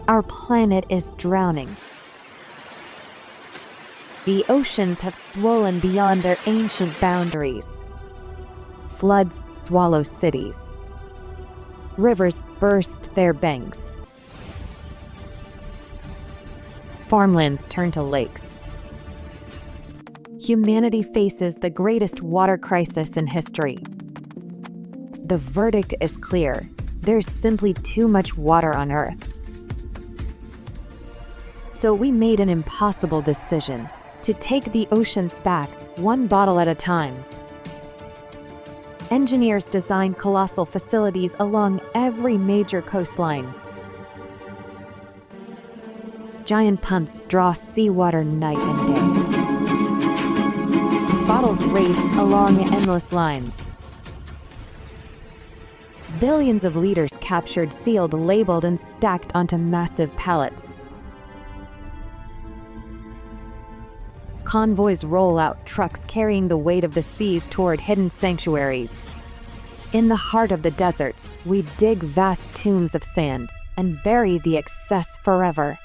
Our planet is drowning. The oceans have swollen beyond their ancient boundaries. Floods swallow cities. Rivers burst their banks. Farmlands turn to lakes. Humanity faces the greatest water crisis in history. The verdict is clear. There's simply too much water on Earth. So we made an impossible decision: to take the oceans back, one bottle at a time. Engineers designed colossal facilities along every major coastline. Giant pumps draw seawater night and day. Bottles race along endless lines. Billions of liters captured, sealed, labeled, and stacked onto massive pallets. Convoys roll out, trucks carrying the weight of the seas toward hidden sanctuaries. In the heart of the deserts, we dig vast tombs of sand and bury the excess forever.